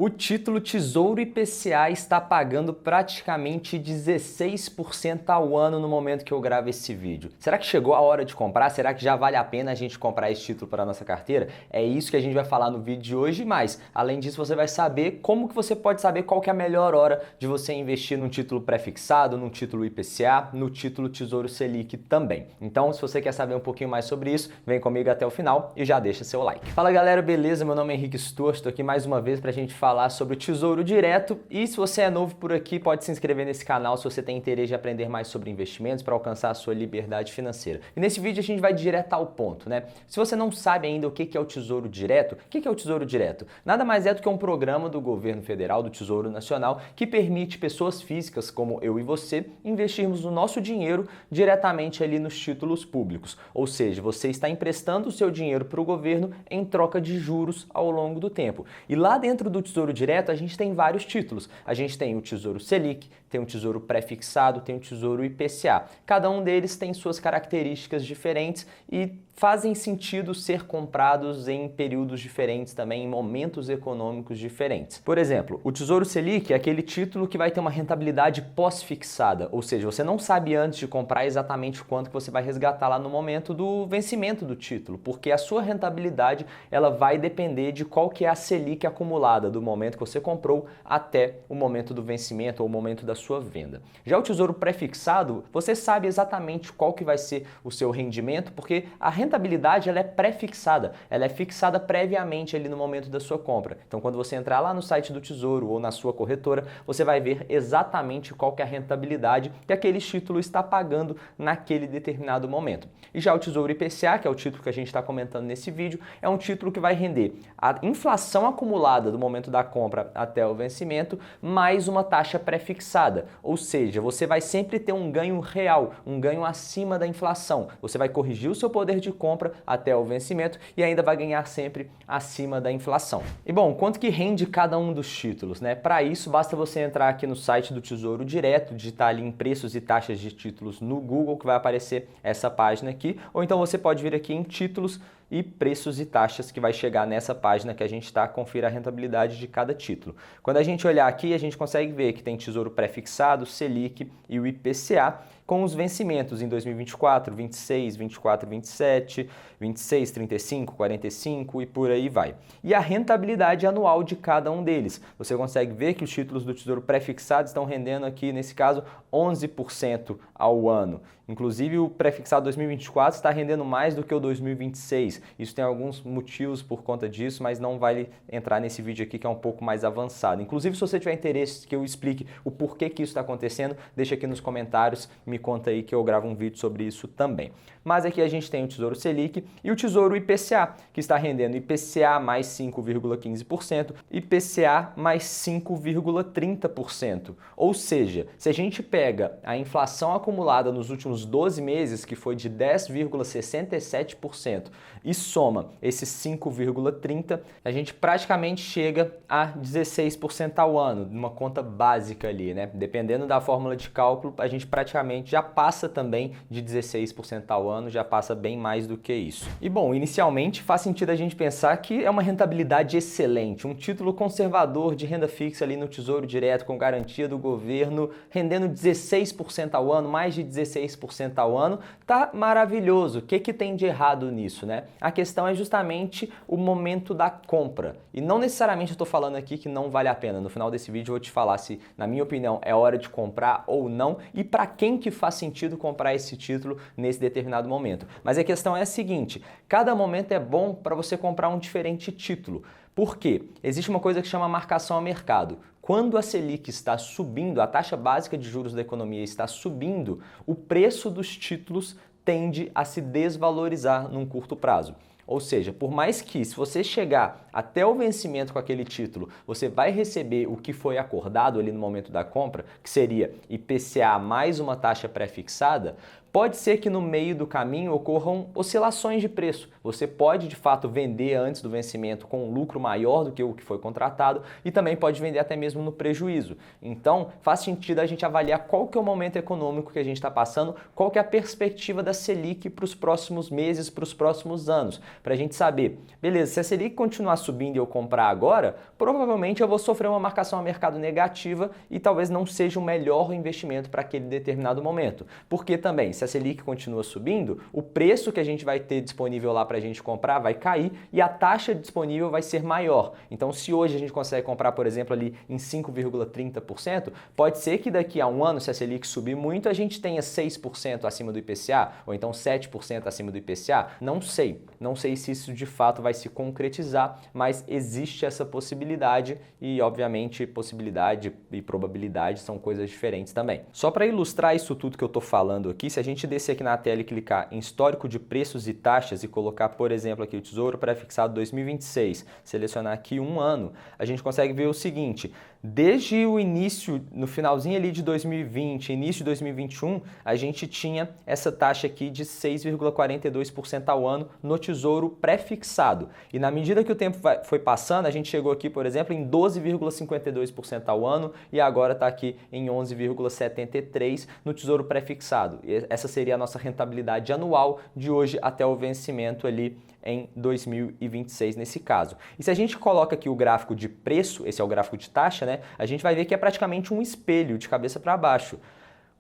O título Tesouro IPCA está pagando praticamente 16% ao ano no momento que eu gravo esse vídeo. Será que chegou a hora de comprar? Será que já vale a pena a gente comprar esse título para a nossa carteira? É isso que a gente vai falar no vídeo de hoje, mas além disso você vai saber como que você pode saber qual que é a melhor hora de você investir num título pré-fixado, num título IPCA, no título Tesouro Selic também. Então, se você quer saber um pouquinho mais sobre isso, vem comigo até o final e já deixa seu like. Fala galera, beleza? Meu nome é Henrique Stuart, estou aqui mais uma vez para a gente falar sobre o Tesouro Direto, e se você é novo por aqui, pode se inscrever nesse canal se você tem interesse de aprender mais sobre investimentos para alcançar a sua liberdade financeira. E nesse vídeo a gente vai direto ao ponto, né? Se você não sabe ainda o que é o Tesouro Direto, o que é o Tesouro Direto? Nada mais é do que um programa do governo federal, do Tesouro Nacional, que permite pessoas físicas como eu e você investirmos o nosso dinheiro diretamente ali nos títulos públicos. Ou seja, você está emprestando o seu dinheiro para o governo em troca de juros ao longo do tempo. E lá dentro do Tesouro Direto, a gente tem vários títulos. A gente tem o Tesouro Selic, tem o Tesouro Pré-fixado, tem o Tesouro IPCA. Cada um deles tem suas características diferentes e fazem sentido ser comprados em períodos diferentes também, em momentos econômicos diferentes. Por exemplo, o Tesouro Selic é aquele título que vai ter uma rentabilidade pós-fixada, ou seja, você não sabe antes de comprar exatamente quanto que você vai resgatar lá no momento do vencimento do título, porque a sua rentabilidade ela vai depender de qual que é a Selic acumulada do momento que você comprou até o momento do vencimento ou o momento da sua venda. Já o Tesouro Pré-fixado, você sabe exatamente qual que vai ser o seu rendimento, porque a rentabilidade ela é pré-fixada, ela é fixada previamente ali no momento da sua compra. Então, quando você entrar lá no site do Tesouro ou na sua corretora, você vai ver exatamente qual que é a rentabilidade que aquele título está pagando naquele determinado momento. E já o Tesouro IPCA, que é o título que a gente está comentando nesse vídeo, é um título que vai render a inflação acumulada do momento da compra até o vencimento, mais uma taxa pré-fixada. Ou seja, você vai sempre ter um ganho real, um ganho acima da inflação. Você vai corrigir o seu poder de compra até o vencimento e ainda vai ganhar sempre acima da inflação. E bom, quanto que rende cada um dos títulos, né? Para isso, basta você entrar aqui no site do Tesouro Direto, digitar ali em preços e taxas de títulos no Google, que vai aparecer essa página aqui, ou então você pode vir aqui em títulos e preços e taxas, que vai chegar nessa página que a gente está, confira a rentabilidade de cada título. Quando a gente olhar aqui, a gente consegue ver que tem Tesouro Pré-fixado, Selic e o IPCA, com os vencimentos em 2024, 26, 24, 27, 26, 35, 45 e por aí vai. E a rentabilidade anual de cada um deles. Você consegue ver que os títulos do Tesouro Pré-fixado estão rendendo aqui, nesse caso, 11% ao ano. Inclusive o pré-fixado 2024 está rendendo mais do que o 2026. Isso tem alguns motivos por conta disso, mas não vale entrar nesse vídeo aqui que é um pouco mais avançado. Inclusive, se você tiver interesse que eu explique o porquê que isso está acontecendo, deixa aqui nos comentários, me conta aí que eu gravo um vídeo sobre isso também. Mas aqui a gente tem o Tesouro Selic e o Tesouro IPCA, que está rendendo IPCA mais 5,15%, IPCA mais 5,30%. Ou seja, se a gente pega a inflação acumulada nos últimos 12 meses, que foi de 10,67%, e soma esses 5,30%, a gente praticamente chega a 16% ao ano, numa conta básica ali, né? Dependendo da fórmula de cálculo, a gente praticamente já passa também de 16% ao ano, já passa bem mais do que isso. E bom, inicialmente faz sentido a gente pensar que é uma rentabilidade excelente, um título conservador de renda fixa ali no Tesouro Direto com garantia do governo, rendendo 16% ao ano, mais de 16% ao ano, tá maravilhoso. O que que tem de errado nisso, né? A questão é justamente o momento da compra. E não necessariamente eu estou falando aqui que não vale a pena. No final desse vídeo eu vou te falar se, na minha opinião, é hora de comprar ou não e para quem que faz sentido comprar esse título nesse determinado momento. Mas a questão é a seguinte, cada momento é bom para você comprar um diferente título. Por quê? Existe uma coisa que chama marcação a mercado. Quando a Selic está subindo, a taxa básica de juros da economia está subindo, o preço dos títulos tende a se desvalorizar num curto prazo. Ou seja, por mais que se você chegar até o vencimento com aquele título, você vai receber o que foi acordado ali no momento da compra, que seria IPCA mais uma taxa pré-fixada, Pode ser que no meio do caminho ocorram oscilações de preço. Você pode, de fato, vender antes do vencimento com um lucro maior do que o que foi contratado e também pode vender até mesmo no prejuízo. Então, faz sentido a gente avaliar qual que é o momento econômico que a gente está passando, qual que é a perspectiva da Selic para os próximos meses, para os próximos anos, para a gente saber, beleza, se a Selic continuar subindo e eu comprar agora, provavelmente eu vou sofrer uma marcação a mercado negativa e talvez não seja o melhor investimento para aquele determinado momento. Porque também, se a Selic continua subindo, o preço que a gente vai ter disponível lá para a gente comprar vai cair e a taxa disponível vai ser maior. Então, se hoje a gente consegue comprar, por exemplo, ali em 5,30%, pode ser que daqui a um ano, se a Selic subir muito, a gente tenha 6% acima do IPCA ou então 7% acima do IPCA. Não sei. Não sei se isso de fato vai se concretizar, mas existe essa possibilidade e, obviamente, possibilidade e probabilidade são coisas diferentes também. Só para ilustrar isso tudo que eu estou falando aqui, se a gente descer aqui na tela e clicar em histórico de preços e taxas e colocar, por exemplo, aqui o Tesouro Pré-fixado 2026, selecionar aqui um ano, a gente consegue ver o seguinte: desde o início, no finalzinho ali de 2020, início de 2021, a gente tinha essa taxa aqui de 6,42% ao ano no Tesouro Pré-fixado. E na medida que o tempo foi passando, a gente chegou aqui, por exemplo, em 12,52% ao ano e agora está aqui em 11,73% no Tesouro Pré-fixado. Essa seria a nossa rentabilidade anual de hoje até o vencimento ali em 2026 nesse caso. E se a gente coloca aqui o gráfico de preço, esse é o gráfico de taxa, né? A gente vai ver que é praticamente um espelho de cabeça para baixo.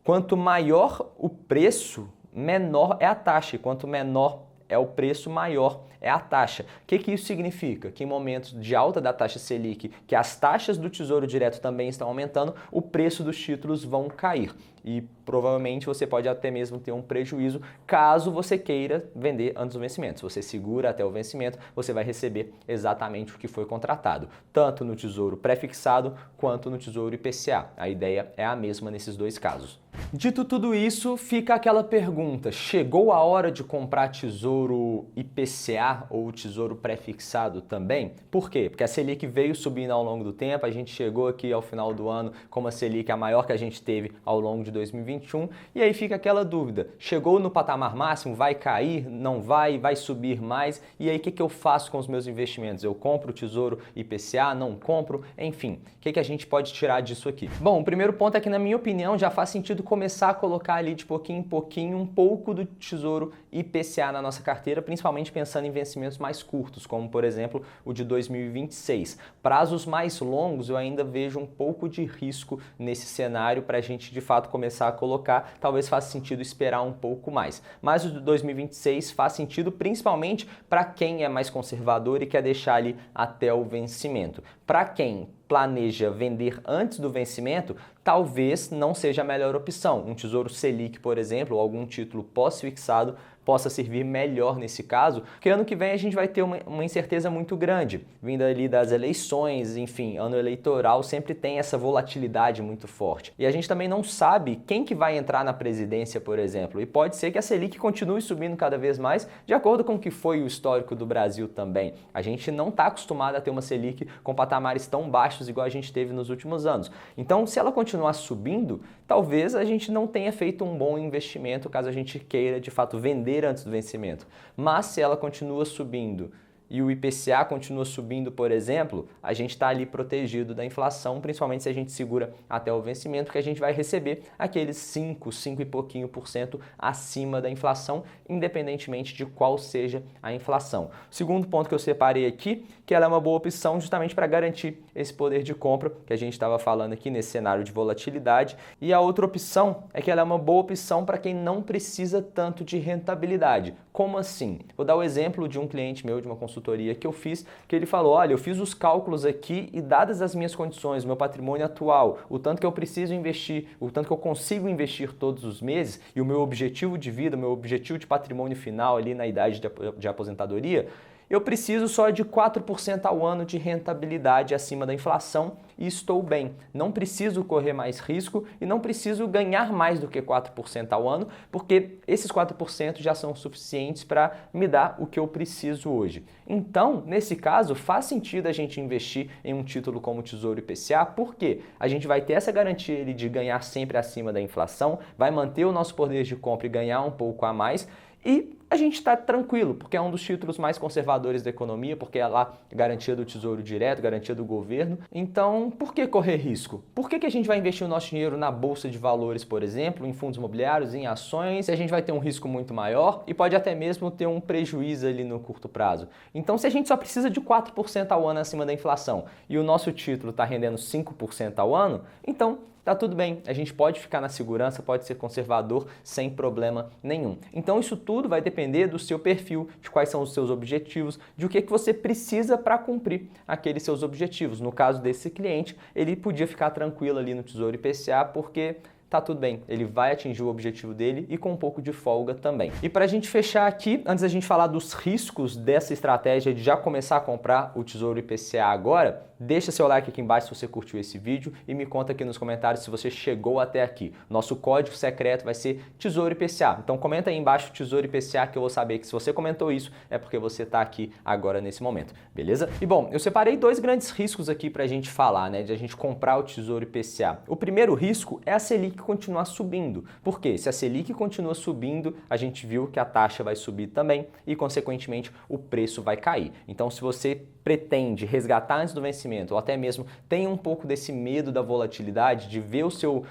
Quanto maior o preço, menor é a taxa, e quanto menor é o preço, maior é a taxa. O que isso significa? Que em momentos de alta da taxa Selic, que as taxas do Tesouro Direto também estão aumentando, o preço dos títulos vão cair. E provavelmente você pode até mesmo ter um prejuízo caso você queira vender antes do vencimento. Se você segura até o vencimento, você vai receber exatamente o que foi contratado, tanto no Tesouro Pré-fixado quanto no Tesouro IPCA. A ideia é a mesma nesses dois casos. Dito tudo isso, fica aquela pergunta: chegou a hora de comprar Tesouro IPCA ou Tesouro Pré-fixado também? Por quê? Porque a Selic veio subindo ao longo do tempo, a gente chegou aqui ao final do ano com uma Selic a maior que a gente teve ao longo de 2021, e aí fica aquela dúvida: chegou no patamar máximo, vai cair, não vai, vai subir mais, e aí o que eu faço com os meus investimentos? Eu compro o Tesouro IPCA, não compro? Enfim, o que a gente pode tirar disso aqui? Bom, o primeiro ponto é que, na minha opinião, já faz sentido começar a colocar ali de pouquinho em pouquinho um pouco do Tesouro IPCA na nossa carteira, principalmente pensando em vencimentos mais curtos, como por exemplo o de 2026. Prazos mais longos eu ainda vejo um pouco de risco nesse cenário para a gente de fato começar a colocar. Talvez faça sentido esperar um pouco mais. Mas o de 2026 faz sentido principalmente para quem é mais conservador e quer deixar ali até o vencimento. Para quem planeja vender antes do vencimento, talvez não seja a melhor opção. Um Tesouro Selic, por exemplo, ou algum título pós-fixado possa servir melhor nesse caso, porque ano que vem a gente vai ter uma incerteza muito grande, vindo ali das eleições, enfim, ano eleitoral sempre tem essa volatilidade muito forte. E a gente também não sabe quem que vai entrar na presidência, por exemplo, e pode ser que a Selic continue subindo cada vez mais, de acordo com o que foi o histórico do Brasil também. A gente não está acostumado a ter uma Selic com patamares tão baixos igual a gente teve nos últimos anos. Então, se ela continuar subindo, talvez a gente não tenha feito um bom investimento caso a gente queira, de fato, vender antes do vencimento. Mas se ela continua subindo e o IPCA continua subindo, por exemplo, a gente está ali protegido da inflação, principalmente se a gente segura até o vencimento, porque a gente vai receber aqueles 5 e pouquinho por cento acima da inflação, independentemente de qual seja a inflação. O segundo ponto que eu separei aqui, que ela é uma boa opção justamente para garantir esse poder de compra que a gente estava falando aqui nesse cenário de volatilidade. E a outra opção é que ela é uma boa opção para quem não precisa tanto de rentabilidade. Como assim? Vou dar o exemplo de um cliente meu, de uma consultoria que eu fiz, que ele falou: olha, eu fiz os cálculos aqui e dadas as minhas condições, meu patrimônio atual, o tanto que eu preciso investir, o tanto que eu consigo investir todos os meses e o meu objetivo de vida, o meu objetivo de patrimônio final ali na idade de aposentadoria, eu preciso só de 4% ao ano de rentabilidade acima da inflação e estou bem. Não preciso correr mais risco e não preciso ganhar mais do que 4% ao ano, porque esses 4% já são suficientes para me dar o que eu preciso hoje. Então, nesse caso, faz sentido a gente investir em um título como o Tesouro IPCA, porque a gente vai ter essa garantia de ganhar sempre acima da inflação, vai manter o nosso poder de compra e ganhar um pouco a mais, e a gente está tranquilo, porque é um dos títulos mais conservadores da economia, porque é lá garantia do Tesouro Direto, garantia do governo. Então, por que correr risco? Por que a gente vai investir o nosso dinheiro na Bolsa de Valores, por exemplo, em fundos imobiliários, em ações? A gente vai ter um risco muito maior e pode até mesmo ter um prejuízo ali no curto prazo. Então, se a gente só precisa de 4% ao ano acima da inflação e o nosso título está rendendo 5% ao ano, então tá tudo bem, a gente pode ficar na segurança, pode ser conservador sem problema nenhum. Então isso tudo vai depender do seu perfil, de quais são os seus objetivos, de o que você precisa para cumprir aqueles seus objetivos. No caso desse cliente, ele podia ficar tranquilo ali no Tesouro IPCA porque tá tudo bem, ele vai atingir o objetivo dele e com um pouco de folga também. E para a gente fechar aqui, antes da gente falar dos riscos dessa estratégia de já começar a comprar o Tesouro IPCA agora, deixa seu like aqui embaixo se você curtiu esse vídeo e me conta aqui nos comentários se você chegou até aqui. Nosso código secreto vai ser Tesouro IPCA. Então comenta aí embaixo Tesouro IPCA que eu vou saber que se você comentou isso é porque você está aqui agora nesse momento, beleza? E bom, eu separei dois grandes riscos aqui para a gente falar, né, de a gente comprar o Tesouro IPCA. O primeiro risco é a Selic continuar subindo. Por quê? Se a Selic continua subindo, a gente viu que a taxa vai subir também e, consequentemente, o preço vai cair. Então, se você pretende resgatar antes do vencimento ou até mesmo tem um pouco desse medo da volatilidade, de ver o seu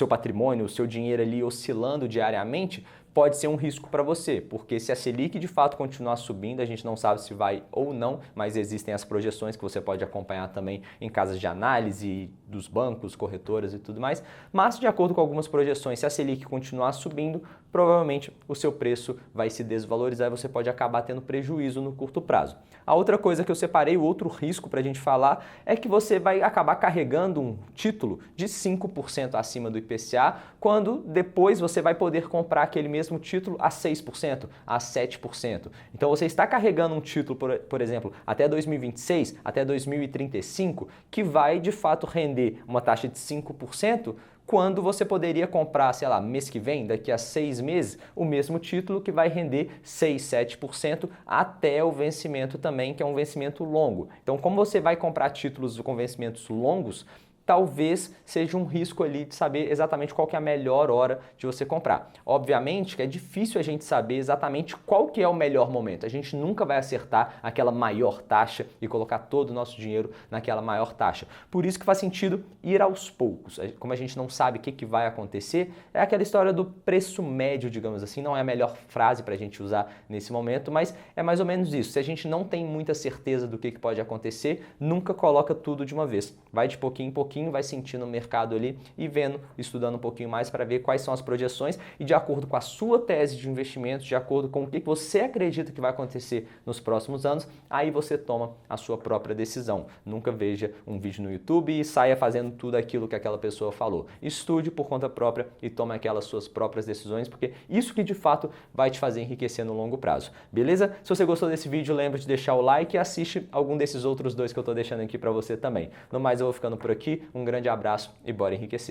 patrimônio, o seu dinheiro ali oscilando diariamente, pode ser um risco para você, porque se a Selic de fato continuar subindo, a gente não sabe se vai ou não, mas existem as projeções que você pode acompanhar também em casas de análise dos bancos, corretoras e tudo mais, mas de acordo com algumas projeções, se a Selic continuar subindo, provavelmente o seu preço vai se desvalorizar e você pode acabar tendo prejuízo no curto prazo. A outra coisa que eu separei, o outro risco para a gente falar, é que você vai acabar carregando um título de 5% acima do IPCA, quando depois você vai poder comprar aquele mesmo título a 6%, a 7%. Então você está carregando um título, por exemplo, até 2026, até 2035, que vai de fato render uma taxa de 5%, quando você poderia comprar, sei lá, mês que vem, daqui a 6 meses, o mesmo título que vai render 6, 7% até o vencimento também, que é um vencimento longo. Então, como você vai comprar títulos com vencimentos longos, talvez seja um risco ali de saber exatamente qual que é a melhor hora de você comprar. Obviamente que é difícil a gente saber exatamente qual que é o melhor momento. A gente nunca vai acertar aquela maior taxa e colocar todo o nosso dinheiro naquela maior taxa. Por isso que faz sentido ir aos poucos. Como a gente não sabe o que vai acontecer, é aquela história do preço médio, digamos assim. Não é a melhor frase para a gente usar nesse momento, mas é mais ou menos isso. Se a gente não tem muita certeza do que pode acontecer, nunca coloca tudo de uma vez. Vai de pouquinho em pouquinho, vai sentindo o mercado ali e vendo, estudando um pouquinho mais para ver quais são as projeções e de acordo com a sua tese de investimento, de acordo com o que você acredita que vai acontecer nos próximos anos, aí você toma a sua própria decisão. Nunca veja um vídeo no YouTube e saia fazendo tudo aquilo que aquela pessoa falou. Estude por conta própria e tome aquelas suas próprias decisões, porque isso que de fato vai te fazer enriquecer no longo prazo. Beleza? Se você gostou desse vídeo, lembra de deixar o like e assiste algum desses outros dois que eu estou deixando aqui para você também. No mais, eu vou ficando por aqui. Um grande abraço e bora enriquecer.